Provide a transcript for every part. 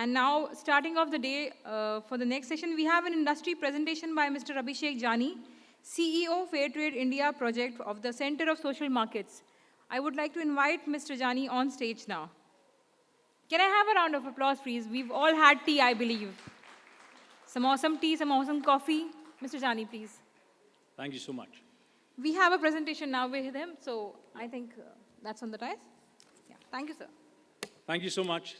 And now, starting off the day for the next session, we have an industry presentation by Mr. Abhishek Jani, CEO, Fairtrade India project of the Center of Social Markets. I would like to invite Mr. Jani on stage now. Can I have a round of applause, please? We've all had tea, I believe. Some awesome tea, some awesome coffee. Mr. Jani, please. Thank you so much. We have a presentation now with him, so I think that's on the rise. Yeah. Thank you, sir. Thank you so much.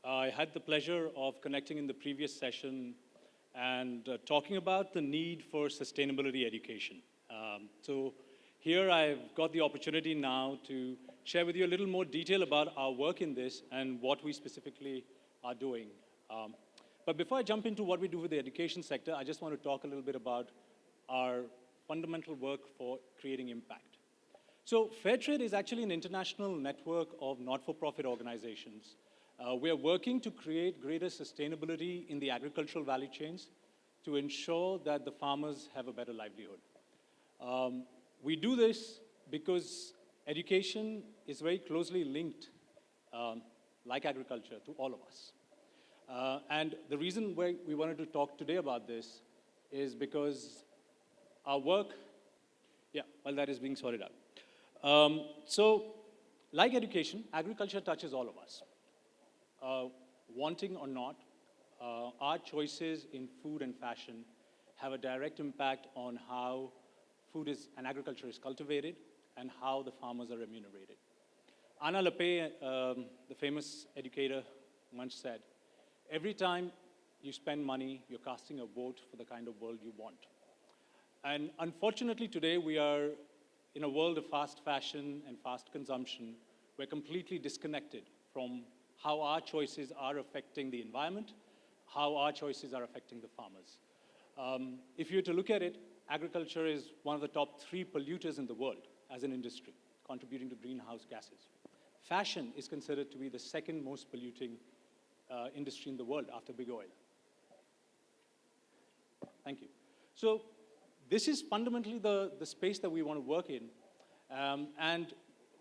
I had the pleasure of connecting in the previous session and talking about the need for sustainability education. So here I've got the opportunity now to share with you a little more detail about our work in this and what we specifically are doing. But before I jump into what we do with the education sector, I just want to talk a little bit about our fundamental work for creating impact. So Fairtrade is actually an international network of not-for-profit organizations. We are working to create greater sustainability in the agricultural value chains to ensure that the farmers have a better livelihood. We do this because education is very closely linked, like agriculture, to all of us. And the reason why we wanted to talk today about this is because our work, well, that is being sorted out. So, like education, agriculture touches all of us. Wanting or not, our choices in food and fashion have a direct impact on how food and agriculture is cultivated and how the farmers are remunerated. Anna Lappé, the famous educator, once said, every time you spend money, you're casting a vote for the kind of world you want. And unfortunately today we are in a world of fast fashion and fast consumption. We're completely disconnected from how our choices are affecting the environment, how our choices are affecting the farmers. If you were to look at it, agriculture is one of the top 3 polluters in the world as an industry, contributing to greenhouse gases. Fashion is considered to be the second most polluting industry in the world after big oil. Thank you. So this is fundamentally the space that we want to work in. And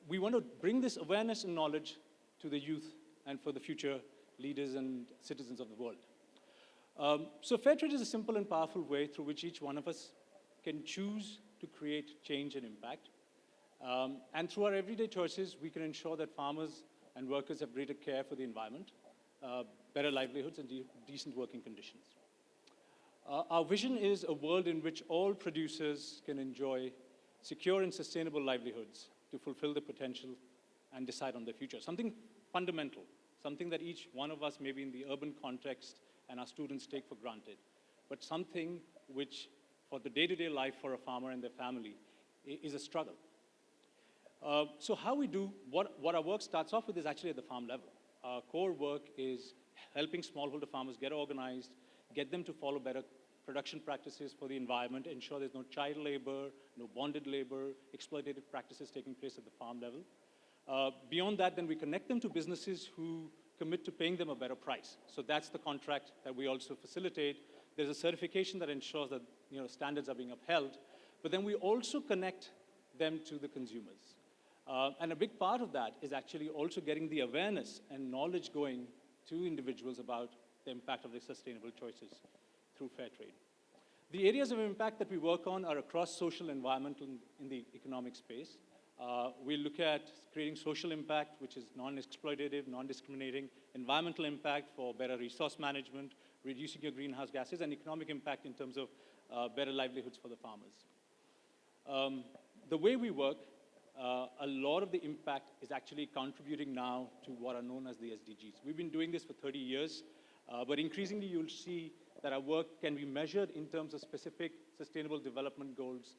we want to bring this awareness and knowledge to the youth and for the future leaders and citizens of the world. So Fairtrade is a simple and powerful way through which each one of us can choose to create change and impact. And through our everyday choices, we can ensure that farmers and workers have greater care for the environment, better livelihoods, and decent working conditions. Our vision is a world in which all producers can enjoy secure and sustainable livelihoods to fulfill their potential and decide on their future. Something fundamental, something that each one of us, maybe in the urban context, and our students take for granted, but something which, for the day-to-day life for a farmer and their family, is a struggle. So how we do, what our work starts off with is actually at the farm level. Our core work is helping smallholder farmers get organized, get them to follow better production practices for the environment, ensure there's no child labor, no bonded labor, exploitative practices taking place at the farm level. Beyond that, then we connect them to businesses who commit to paying them a better price. So that's the contract that we also facilitate. There's a certification that ensures that standards are being upheld, but then we also connect them to the consumers. And a big part of that is actually also getting the awareness and knowledge going to individuals about the impact of their sustainable choices through Fairtrade. The areas of impact that we work on are across social, environmental, in the economic space. We look at creating social impact, which is non-exploitative, non-discriminating, environmental impact for better resource management, reducing your greenhouse gases, and economic impact in terms of better livelihoods for the farmers. The way we work, a lot of the impact is actually contributing now to what are known as the SDGs. We've been doing this for 30 years, but increasingly you'll see that our work can be measured in terms of specific sustainable development goals,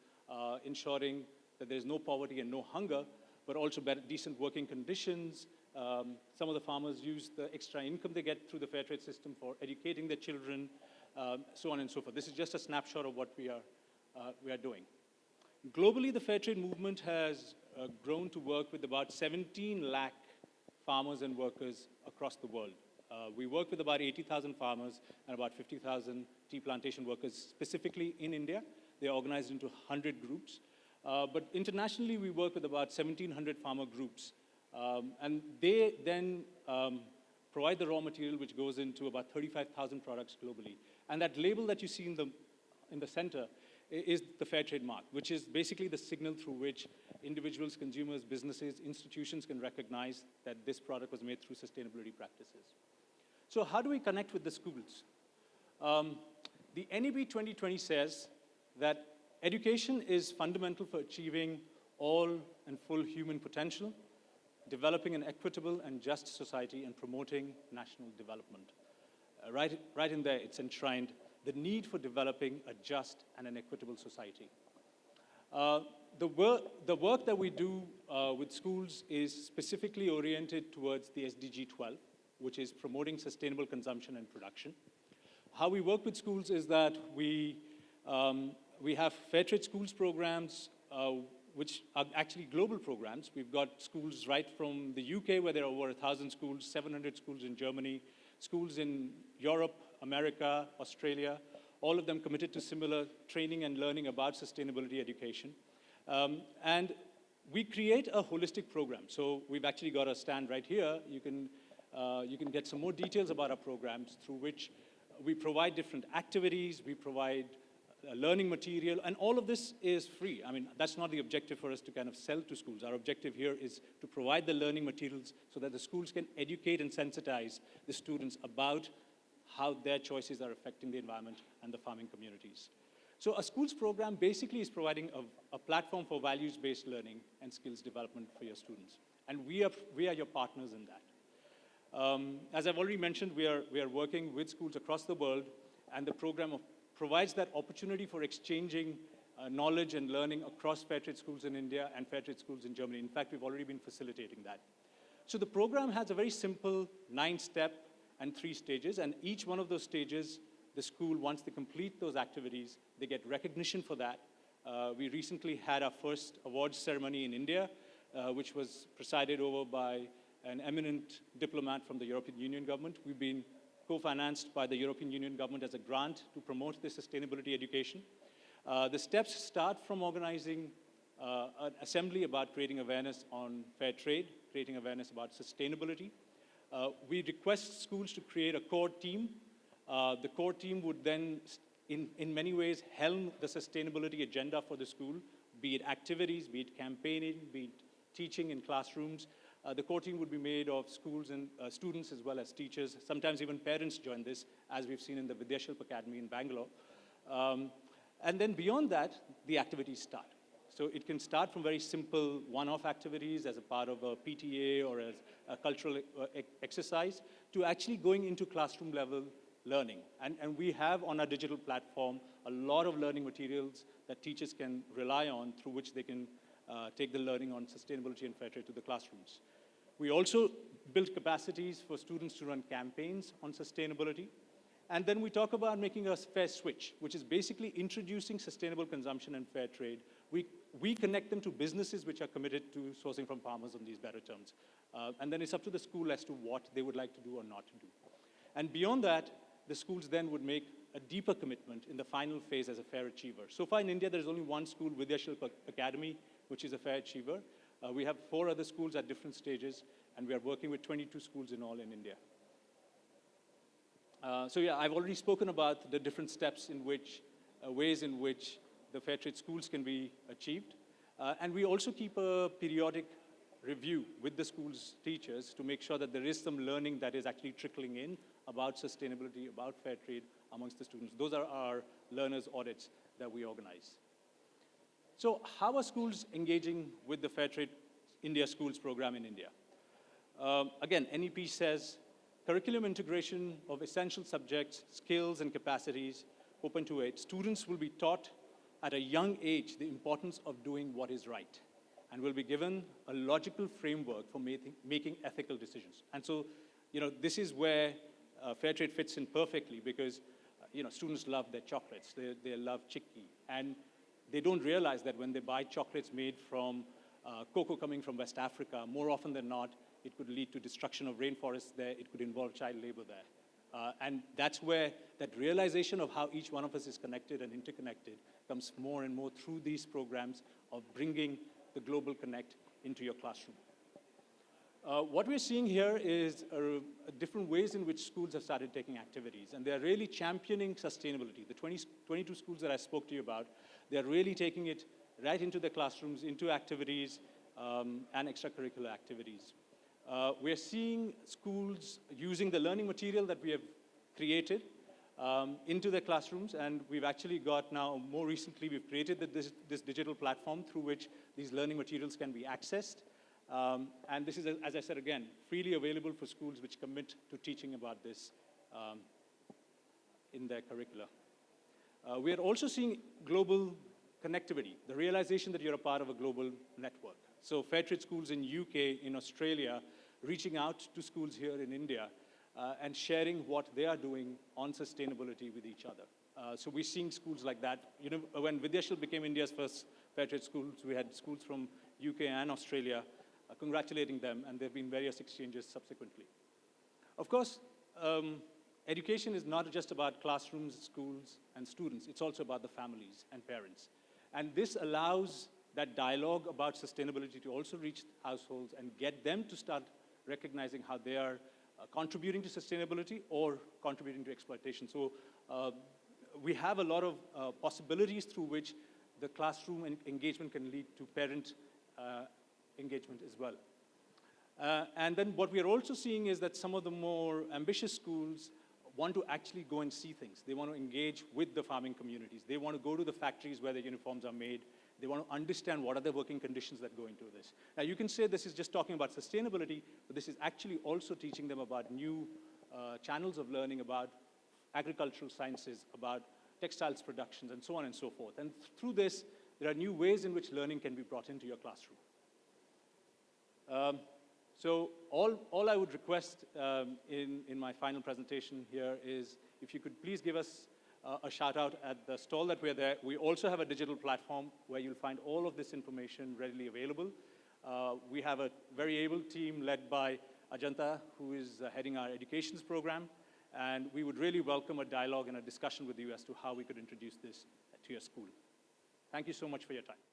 ensuring that there's no poverty and no hunger, but also better, decent working conditions. Some of the farmers use the extra income they get through the Fairtrade system for educating their children, so on and so forth. This is just a snapshot of what we are doing. Globally, the Fairtrade movement has grown to work with about 17 lakh farmers and workers across the world. We work with about 80,000 farmers and about 50,000 tea plantation workers, specifically in India. They're organized into 100 groups. But internationally, we work with about 1,700 farmer groups. And they then provide the raw material which goes into about 35,000 products globally. And that label that you see in the center is the Fairtrade mark, which is basically the signal through which individuals, consumers, businesses, institutions can recognize that this product was made through sustainability practices. So how do we connect with the schools? The NEB 2020 says that education is fundamental for achieving all and full human potential, developing an equitable and just society, and promoting national development. Right in there, it's enshrined the need for developing a just and an equitable society. The work that we do with schools is specifically oriented towards the SDG 12, which is promoting sustainable consumption and production. How we work with schools is that we have Fairtrade schools programs, which are actually global programs. We've got schools right from the UK, where there are over 1,000 schools, 700 schools in Germany, schools in Europe, America, Australia, all of them committed to similar training and learning about sustainability education. And we create a holistic program. So we've actually got a stand right here. You can get some more details about our programs, through which we provide different activities, we provide learning material, and all of this is free. I mean, that's not the objective for us to kind of sell to schools. Our objective here is to provide the learning materials so that the schools can educate and sensitize the students about how their choices are affecting the environment and the farming communities. So a schools program basically is providing a platform for values-based learning and skills development for your students. And we are your partners in that. As I've already mentioned, we are working with schools across the world, and the program provides that opportunity for exchanging knowledge and learning across Fairtrade schools in India and Fairtrade schools in Germany. In fact, we've already been facilitating that. So the program has a very simple 9-step and 3 stages, and each one of those stages, the school, once they complete those activities, they get recognition for that. We recently had our first awards ceremony in India, which was presided over by an eminent diplomat from the European Union government. We've been co-financed by the European Union government as a grant to promote this sustainability education. The steps start from organizing an assembly about creating awareness on fair trade, creating awareness about sustainability. We request schools to create a core team. The core team would then, in many ways, helm the sustainability agenda for the school, be it activities, be it campaigning, be it teaching in classrooms. The core team would be made of schools and students as well as teachers. Sometimes even parents join this, as we've seen in the Vidyashilp Academy in Bangalore. And then beyond that, the activities start. So it can start from very simple one-off activities as a part of a PTA or as a cultural exercise, to actually going into classroom level learning. And we have on our digital platform a lot of learning materials that teachers can rely on, through which they can take the learning on sustainability and fair trade to the classrooms. We also build capacities for students to run campaigns on sustainability. And then we talk about making a fair switch, which is basically introducing sustainable consumption and fair trade. We connect them to businesses which are committed to sourcing from farmers on these better terms. And then it's up to the school as to what they would like to do or not to do. And beyond that, the schools then would make a deeper commitment in the final phase as a fair achiever. So far in India, there's only one school, Vidyashilp Academy, which is a fair achiever. We have 4 other schools at different stages, and we are working with 22 schools in all in India. So yeah, I've already spoken about the different steps in which, ways in which the fair trade schools can be achieved. And we also keep a periodic review with the school's teachers to make sure that there is some learning that is actually trickling in about sustainability, about fair trade amongst the students. Those are our learners' audits that we organize. So how are schools engaging with the Fairtrade India Schools program in India? Again, NEP says, curriculum integration of essential subjects, skills, and capacities, open to it. Students will be taught at a young age the importance of doing what is right, and will be given a logical framework for making ethical decisions. And so, this is where Fairtrade fits in perfectly, because, students love their chocolates, they love chickpea, and they don't realize that when they buy chocolates made from cocoa coming from West Africa, more often than not, it could lead to destruction of rainforests there, it could involve child labor there. And that's where that realization of how each one of us is connected and interconnected comes more and more through these programs of bringing the global connect into your classroom. What we're seeing here is different ways in which schools have started taking activities, and they're really championing sustainability. The 22 schools that I spoke to you about, they're really taking it right into the classrooms, into activities and extracurricular activities. We're seeing schools using the learning material that we have created into their classrooms, and we've actually got now, more recently, we've created this digital platform through which these learning materials can be accessed. And this is, as I said again, freely available for schools which commit to teaching about this in their curricula. We are also seeing global connectivity, the realization that you're a part of a global network. So Fairtrade schools in UK, in Australia, reaching out to schools here in India and sharing what they are doing on sustainability with each other. So we're seeing schools like that. You know, when Vidyashil became India's first Fairtrade schools, we had schools from UK and Australia congratulating them, and there have been various exchanges subsequently. Of course, education is not just about classrooms, schools, and students. It's also about the families and parents. And this allows that dialogue about sustainability to also reach households and get them to start recognizing how they are contributing to sustainability or contributing to exploitation. So we have a lot of possibilities through which the classroom engagement can lead to parent engagement as well. And then what we are also seeing is that some of the more ambitious schools want to actually go and see things. They want to engage with the farming communities. They want to go to the factories where the uniforms are made. They want to understand what are the working conditions that go into this. Now, you can say this is just talking about sustainability, but this is actually also teaching them about new channels of learning, about agricultural sciences, about textiles productions, and so on and so forth. And through this, there are new ways in which learning can be brought into your classroom. So all I would request in my final presentation here is if you could please give us a shout out at the stall that we're there. We also have a digital platform where you'll find all of this information readily available. We have a very able team led by Ajanta, who is heading our educations program, and we would really welcome a dialogue and a discussion with you as to how we could introduce this to your school. Thank you so much for your time.